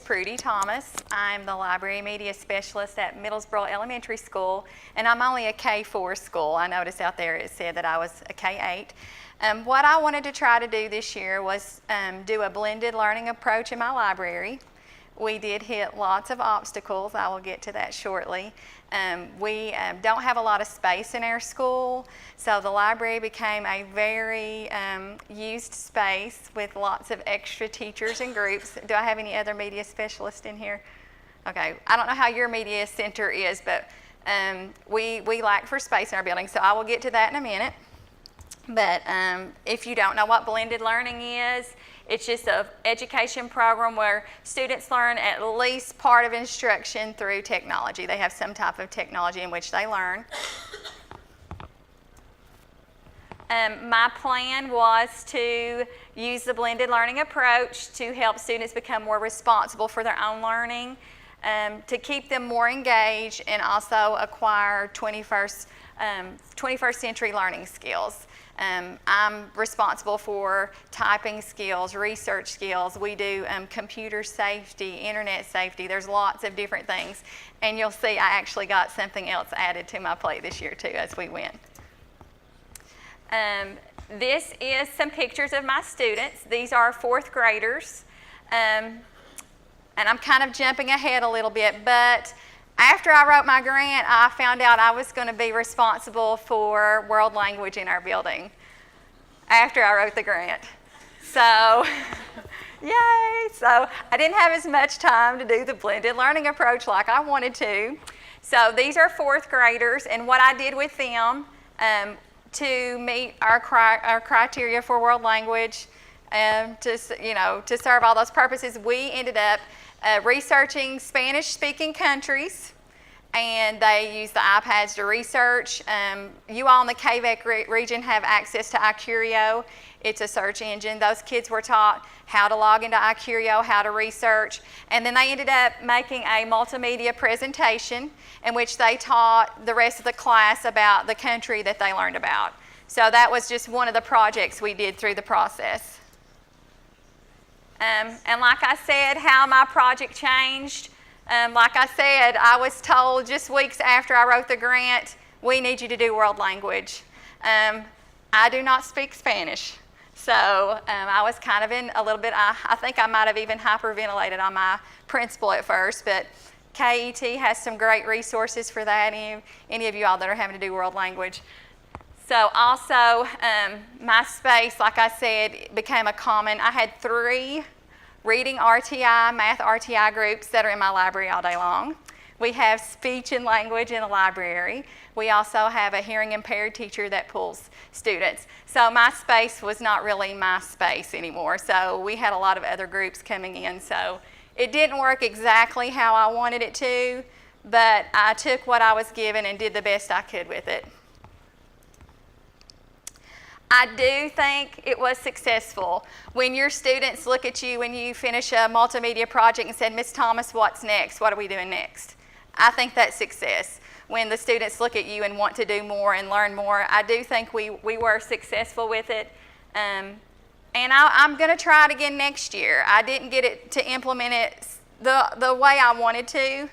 Prudie Thomas. I'm the Library Media Specialist at Middlesboro Elementary School, and I'm only a K-4 school. I noticed out there it said that I was a K-8. What I wanted to try to do this year was do a blended learning approach in my library. We did hit lots of obstacles. I will get to that shortly. We don't have a lot of space in our school, so the library became a very used space with lots of extra teachers and groups. Do I have any other media specialists in here? Okay, I don't know how your media center is, but we lack for space in our building, so I will get to that in a minute. But if you don't know what blended learning is, it's just an education program where students learn at least part of instruction through technology. They have some type of technology in which they learn. My plan was to use the blended learning approach to help students become more responsible for their own learning, to keep them more engaged, and also acquire 21st century learning skills. I'm responsible for typing skills, research skills. We do computer safety, internet safety. There's lots of different things. And you'll see I actually got something else added to my plate this year too as we went. This is some pictures of my students. These are fourth graders. And I'm kind of jumping ahead a little bit, but after I wrote my grant, I found out I was going to be responsible for world language in our building after I wrote the grant. So, yay! So I didn't have as much time to do the blended learning approach like I wanted to. So these are fourth graders, and what I did with them to meet our criteria for world language, to serve all those purposes, we ended up researching Spanish-speaking countries, and they use the iPads to research. You all in the KVEC region have access to iCurio. It's a search engine. Those kids were taught how to log into iCurio, how to research, and then they ended up making a multimedia presentation in which they taught the rest of the class about the country that they learned about. So that was just one of the projects we did through the process. And like I said, how my project changed, like I said, I was told just weeks after I wrote the grant, we need you to do world language. I do not speak Spanish, so I was kind of in a little bit, I think I might have even hyperventilated on my principal at first, but KET has some great resources for that, any of you all that are having to do world language. So also, my space, like I said, became a common. I had 3 reading RTI, math RTI groups that are in my library all day long. We have speech and language in the library. We also have a hearing impaired teacher that pulls students. So my space was not really my space anymore. So we had a lot of other groups coming in. So it didn't work exactly how I wanted it to, but I took what I was given and did the best I could with it. I do think it was successful. When your students look at you when you finish a multimedia project and said, Ms. Thomas, what's next? What are we doing next? I think that's success. When the students look at you and want to do more and learn more, I do think we were successful with it. And I'm going to try it again next year. I didn't get it to implement it the way I wanted to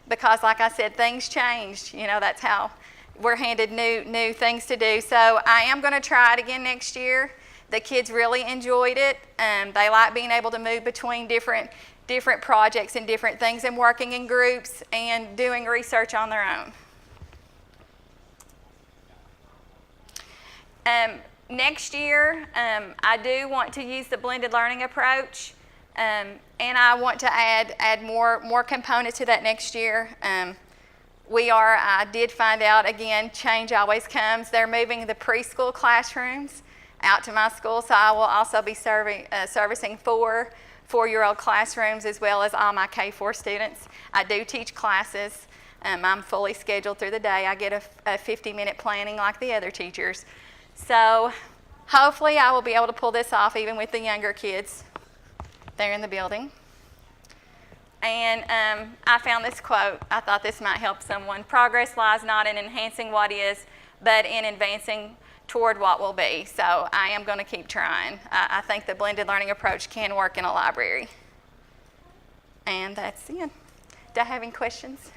because, like I said, things changed. You know, that's how we're handed new things to do. So I am going to try it again next year. The kids really enjoyed it. They like being able to move between different projects and different things and working in groups and doing research on their own. Next year, I do want to use the blended learning approach, and I want to add more components to that next year. I did find out, again, change always comes. They're moving the preschool classrooms out to my school, so I will also be servicing 4-year-old classrooms as well as all my K-4 students. I do teach classes. I'm fully scheduled through the day. I get a 50-minute planning like the other teachers. So hopefully I will be able to pull this off even with the younger kids there in the building. And I found this quote. I thought this might help someone. Progress lies not in enhancing what is, but in advancing toward what will be. So I am going to keep trying. I think the blended learning approach can work in a library. And that's it. Do I have any questions?